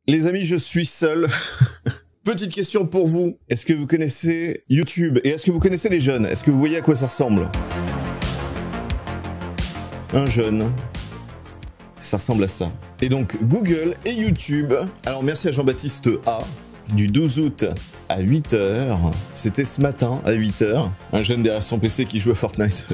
Les amis, je suis seul. Petite question pour vous. Est-ce que vous connaissez YouTube? Et est-ce que vous connaissez les jeunes? Est-ce que vous voyez à quoi ça ressemble? Un jeune. Ça ressemble à ça. Et donc, Google et YouTube. Alors, merci à Jean-Baptiste A. Du 12 août à 8h. C'était ce matin à 8h. Un jeune derrière son PC qui joue à Fortnite.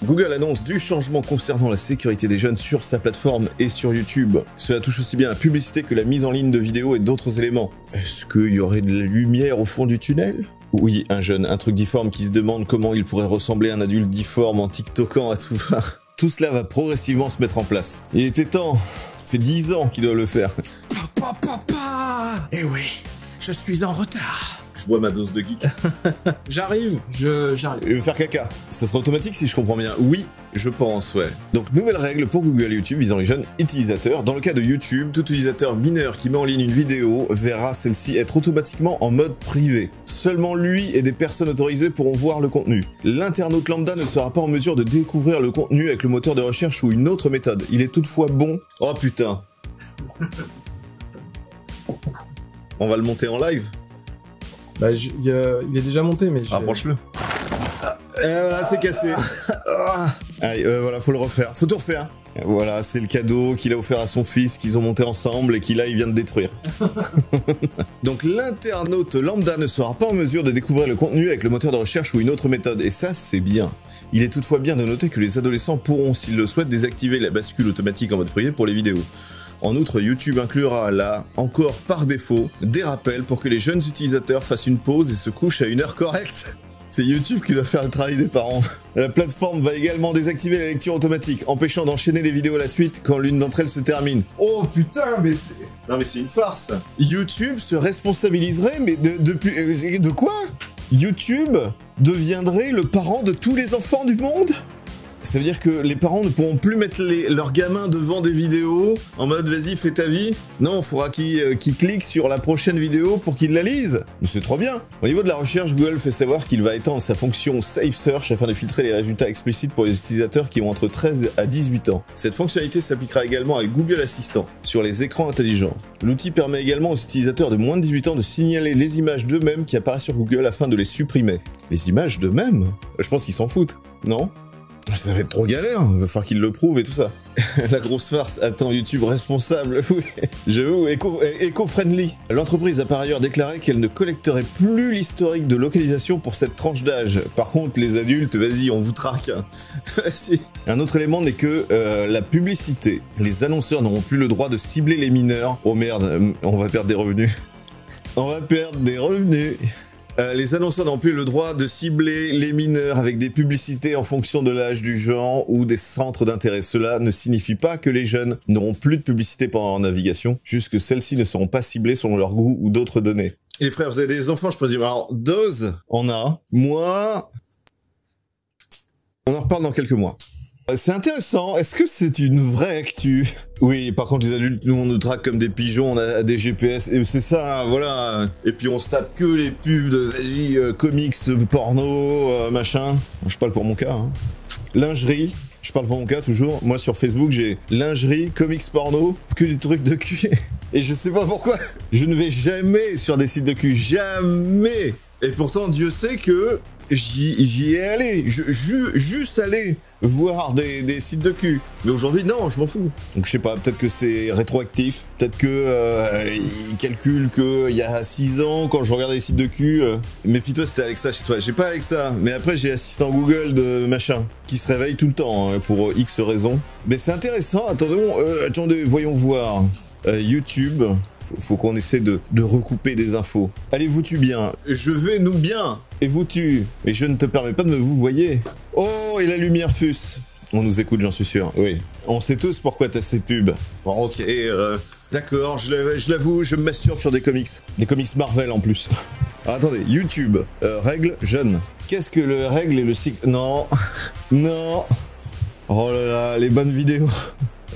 Google annonce du changement concernant la sécurité des jeunes sur sa plateforme et sur YouTube. Cela touche aussi bien la publicité que la mise en ligne de vidéos et d'autres éléments. Est-ce qu'il y aurait de la lumière au fond du tunnel? Oui, un jeune, un truc difforme qui se demande comment il pourrait ressembler à un adulte difforme en TikTokant à tout va. Tout cela va progressivement se mettre en place. Il était temps. Ça fait 10 ans qu'il doit le faire. Papa. Eh oui, je suis en retard. Je bois ma dose de geek. J'arrive, j'arrive. Je vais faire caca. Ça sera automatique si je comprends bien. Oui, je pense, ouais. Donc, nouvelle règle pour Google et YouTube visant les jeunes utilisateurs. Dans le cas de YouTube, tout utilisateur mineur qui met en ligne une vidéo verra celle-ci être automatiquement en mode privé. Seulement lui et des personnes autorisées pourront voir le contenu. L'internaute lambda ne sera pas en mesure de découvrir le contenu avec le moteur de recherche ou une autre méthode. Il est toutefois bon... Oh putain. On va le monter en live? Bah, il est déjà monté, mais... Rapproche-le. Voilà, c'est cassé. Allez, voilà, faut le refaire. Faut tout refaire. Et voilà, c'est le cadeau qu'il a offert à son fils, qu'ils ont monté ensemble et qu'il là, il vient de détruire. Donc, l'internaute lambda ne sera pas en mesure de découvrir le contenu avec le moteur de recherche ou une autre méthode. Et ça, c'est bien. Il est toutefois bien de noter que les adolescents pourront, s'ils le souhaitent, désactiver la bascule automatique en mode privé pour les vidéos. En outre, YouTube inclura là, encore par défaut, des rappels pour que les jeunes utilisateurs fassent une pause et se couchent à une heure correcte. C'est YouTube qui doit faire le travail des parents. La plateforme va également désactiver la lecture automatique, empêchant d'enchaîner les vidéos à la suite quand l'une d'entre elles se termine. Oh putain, mais c'est... Non mais c'est une farce. YouTube se responsabiliserait, mais de quoi? YouTube deviendrait le parent de tous les enfants du monde? Ça veut dire que les parents ne pourront plus mettre leurs gamins devant des vidéos en mode vas-y fais ta vie. Non, il faudra qu'ils cliquent sur la prochaine vidéo pour qu'ils la lisent. C'est trop bien. Au niveau de la recherche, Google fait savoir qu'il va étendre sa fonction Safe Search afin de filtrer les résultats explicites pour les utilisateurs qui ont entre 13 à 18 ans. Cette fonctionnalité s'appliquera également avec Google Assistant sur les écrans intelligents. L'outil permet également aux utilisateurs de moins de 18 ans de signaler les images d'eux-mêmes qui apparaissent sur Google afin de les supprimer. Les images d'eux-mêmes? Je pense qu'ils s'en foutent, non? Ça va être trop galère, il va falloir qu'il le prouve et tout ça. La grosse farce, attends, YouTube responsable, oui, j'avoue, éco-friendly. L'entreprise a par ailleurs déclaré qu'elle ne collecterait plus l'historique de localisation pour cette tranche d'âge. Par contre, les adultes, vas-y, on vous traque. Un autre élément n'est que la publicité. Les annonceurs n'auront plus le droit de cibler les mineurs. Oh merde, on va perdre des revenus. On va perdre des revenus. Les annonceurs n'ont plus le droit de cibler les mineurs avec des publicités en fonction de l'âge, du genre ou des centres d'intérêt. Cela ne signifie pas que les jeunes n'auront plus de publicité pendant leur navigation, juste que celles-ci ne seront pas ciblées selon leur goût ou d'autres données. Et les frères, vous avez des enfants, je présume. Alors, Dose en a. Moi... On en reparle dans quelques mois. C'est intéressant, est-ce que c'est une vraie actu? Oui, par contre les adultes, nous on nous traque comme des pigeons, on a des GPS, et c'est ça, voilà. Et puis on se tape que les pubs de, vas-y, comics, porno, machin. Je parle pour mon cas, hein. Lingerie, je parle pour mon cas toujours. Moi sur Facebook j'ai lingerie, comics, porno, que des trucs de cul. Et je sais pas pourquoi, je ne vais jamais sur des sites de cul, jamais. Et pourtant Dieu sait que j'y ai allé, juste allé voir des sites de cul. Mais aujourd'hui, non, je m'en fous. Donc je sais pas, peut-être que c'est rétroactif, peut-être que ils calculent que il y a 6 ans, quand je regardais les sites de cul, méfie-toi, c'était Alexa chez toi. J'ai pas Alexa, mais après j'ai assistant Google de machin, qui se réveille tout le temps, hein, pour X raisons. Mais c'est intéressant, attendez, voyons voir. YouTube, faut qu'on essaie de recouper des infos. Allez-vous-tu bien? Je vais nous bien. Et vous-tu? Et je ne te permets pas de me vous voyez. Oh, et la lumière fuse. On nous écoute, j'en suis sûr. Oui. On sait tous pourquoi t'as ces pubs. Bon, ok, d'accord, je l'avoue, je me masturbe sur des comics. Des comics Marvel en plus. Alors, attendez, YouTube, règle jeune. Qu'est-ce que le règle et le cycle? Non. Non. Oh là là, les bonnes vidéos.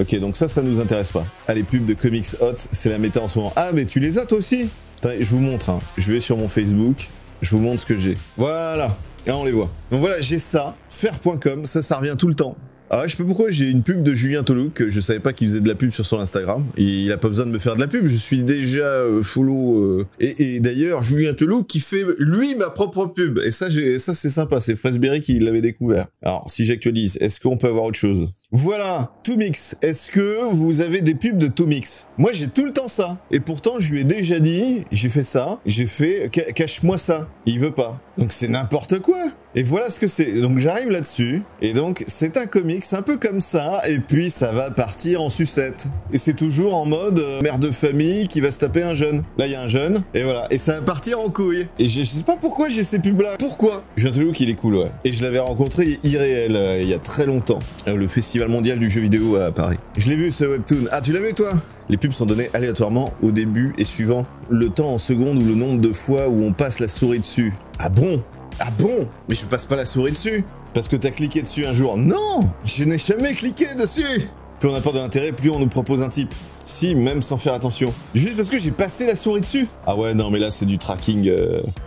Ok, donc ça nous intéresse pas. Ah, les pubs de comics hot, c'est la méta en ce moment. Ah, mais tu les as toi aussi? Attendez, je vous montre, hein. Je vais sur mon Facebook, je vous montre ce que j'ai. Voilà, là on les voit. Donc voilà, j'ai ça, faire.com, ça revient tout le temps. Ah ouais, je sais pas pourquoi j'ai une pub de Julien Tolouk, que je savais pas qu'il faisait de la pub sur son Instagram. Et il a pas besoin de me faire de la pub, je suis déjà follow. Et d'ailleurs, Julien Tolouk qui fait lui ma propre pub. Et ça c'est sympa, c'est Frasberry qui l'avait découvert. Alors, si j'actualise, est-ce qu'on peut avoir autre chose? Voilà, Toomix. Est-ce que vous avez des pubs de Toomix? Moi, j'ai tout le temps ça. Et pourtant, je lui ai déjà dit, j'ai fait ça, j'ai fait cache-moi ça. Il veut pas. Donc c'est n'importe quoi. Et voilà ce que c'est. Donc j'arrive là-dessus. Et donc c'est un comics un peu comme ça. Et puis ça va partir en sucette. Et c'est toujours en mode mère de famille qui va se taper un jeune. Là il y a un jeune. Et voilà. Et ça va partir en couille. Et je sais pas pourquoi j'ai ces pubs-là. Pourquoi? Je viens de qu'il est cool, ouais. Et je l'avais rencontré irréel il y a très longtemps. Le Festival mondial du jeu vidéo à Paris. Je l'ai vu ce webtoon. Ah tu l'as vu toi? Les pubs sont données aléatoirement au début et suivant le temps en secondes ou le nombre de fois où on passe la souris dessus. Ah bon? Ah bon? Mais je passe pas la souris dessus parce que t'as cliqué dessus un jour. Non, je n'ai jamais cliqué dessus. Plus on apporte de l'intérêt, plus on nous propose un type. Si, même sans faire attention. Juste parce que j'ai passé la souris dessus. Ah ouais, non, mais là, c'est du tracking.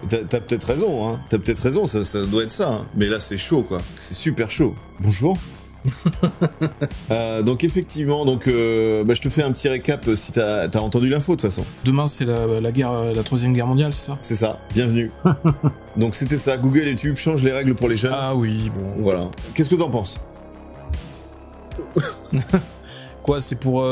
T'as peut-être raison, hein. T'as peut-être raison, ça doit être ça. Hein. Mais là, c'est chaud, quoi. C'est super chaud. Bonjour. Donc effectivement, je te fais un petit récap si t'as entendu l'info de toute façon. Demain c'est la troisième guerre mondiale, c'est ça? C'est ça, bienvenue. Donc c'était ça, Google et YouTube changent les règles pour les jeunes. Ah oui, bon. Voilà. Qu'est-ce que t'en penses? Quoi, c'est pour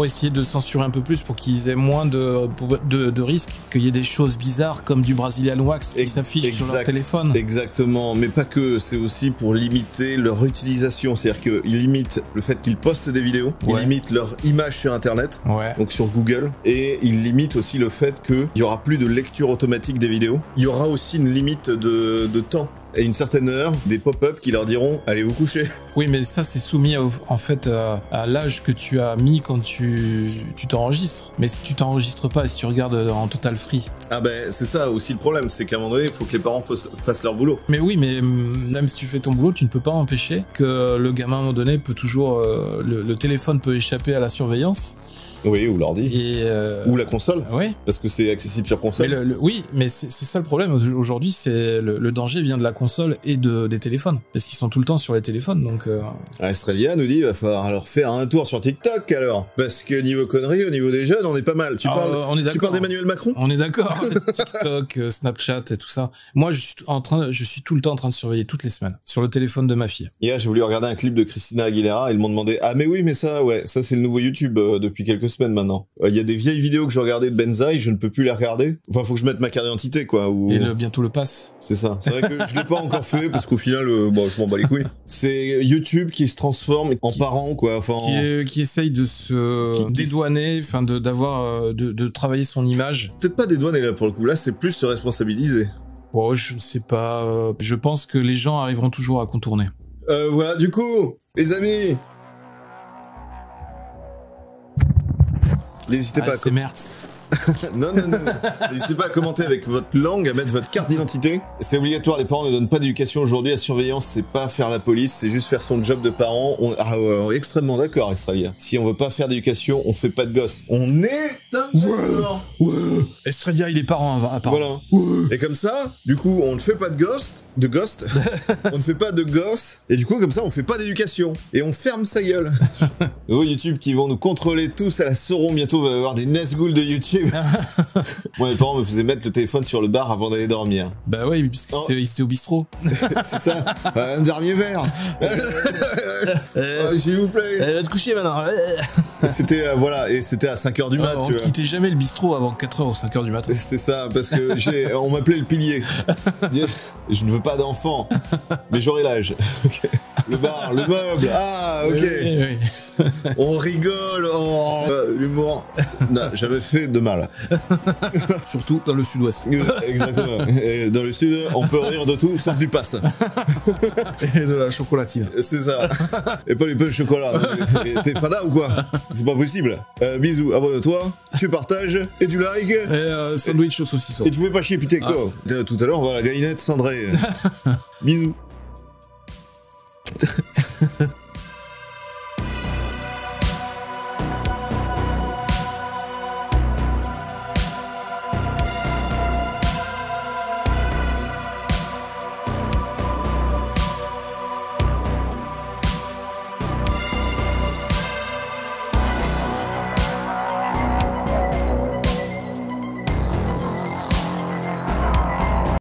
essayer de censurer un peu plus, pour qu'ils aient moins de risques, qu'il y ait des choses bizarres comme du Brazilian Wax qui s'affiche sur leur téléphone. Exactement, mais pas que, c'est aussi pour limiter leur utilisation, c'est-à-dire qu'ils limitent le fait qu'ils postent des vidéos, ils limitent leur image sur internet, donc sur Google, et ils limitent aussi le fait qu'il y aura plus de lecture automatique des vidéos. Il y aura aussi une limite de temps. À une certaine heure, des pop-up qui leur diront « Allez vous coucher ». Oui, mais ça, c'est soumis en fait à l'âge que tu as mis quand tu t'enregistres. Mais si tu t'enregistres pas, si tu regardes en total free... Ah ben, c'est ça aussi le problème, c'est qu'à un moment donné, il faut que les parents fassent leur boulot. Mais oui, mais même si tu fais ton boulot, tu ne peux pas empêcher que le gamin, à un moment donné, peut toujours... le téléphone peut échapper à la surveillance. Oui, ou l'ordi. Ou la console. Oui. Parce que c'est accessible sur console. Mais oui, mais c'est ça le problème. Aujourd'hui, c'est le danger vient de la console et des téléphones. Parce qu'ils sont tout le temps sur les téléphones, donc... Astrelia nous dit, il va falloir alors faire un tour sur TikTok, alors. Parce que niveau conneries, au niveau des jeunes, on est pas mal. Tu parles d'Emmanuel Macron? On est d'accord. TikTok, Snapchat et tout ça. Moi, je suis tout le temps en train de surveiller toutes les semaines. Sur le téléphone de ma fille. Hier, j'ai voulu regarder un clip de Christina Aguilera, ils m'ont demandé, ah mais oui, mais ça c'est le nouveau YouTube depuis quelques semaines maintenant. Il y a des vieilles vidéos que je regardais de Benzaï, je ne peux plus les regarder. Enfin, faut que je mette ma carte d'identité, quoi. Et bientôt le pass. C'est ça. C'est vrai que je l'ai pas encore fait, parce qu'au final, je m'en bats les couilles. C'est YouTube qui se transforme en parent, quoi. Enfin, qui essaye de se dédouaner, enfin de travailler son image. Peut-être pas dédouaner là pour le coup. Là, c'est plus se responsabiliser. Bon, je sais pas. Je pense que les gens arriveront toujours à contourner. Voilà. Du coup, les amis. N'hésitez pas à non. N'hésitez pas à commenter avec votre langue, à mettre votre carte d'identité. C'est obligatoire, les parents ne donnent pas d'éducation aujourd'hui. La surveillance, c'est pas faire la police, c'est juste faire son job de parent. On est extrêmement d'accord, Estralia. Si on veut pas faire d'éducation, on fait pas de gosses. On est d'accord. Estralia, il est parent apparemment. Voilà. Et comme ça, du coup, on ne fait pas de ghost. On ne fait pas de gosses. Et du coup, comme ça, on fait pas d'éducation. Et on ferme sa gueule. Nouveau YouTube qui vont nous contrôler tous à la Sauron. Bientôt, il va y avoir des Nazgûl de YouTube. Moi, mes parents me faisaient mettre le téléphone sur le bar avant d'aller dormir. Bah ouais, puisque c'était au bistrot. C'est ça. Un dernier verre. S'il vous plaît. Va te coucher maintenant. C'était, et c'était à 5h du mat, tu vois. On quittait jamais le bistrot avant 4h ou 5h du matin. C'est ça, parce que on m'appelait le pilier. Je ne veux pas d'enfant, mais j'aurai l'âge. Okay. Le bar, le meuble, ok. Oui. On rigole, l'humour n'a jamais fait de mal. Surtout dans le sud-ouest. Exactement. Et dans le sud, on peut rire de tout, sauf du passe. Et de la chocolatine. C'est ça. Et pas les peu de chocolat. T'es fada ou quoi? C'est pas possible. Bisous, abonne-toi, tu partages, et tu likes. Et sandwich au saucisson. Et tu fais pas chier, putain, quoi. Tout à l'heure, on va à la galinette cendrée. Bisous.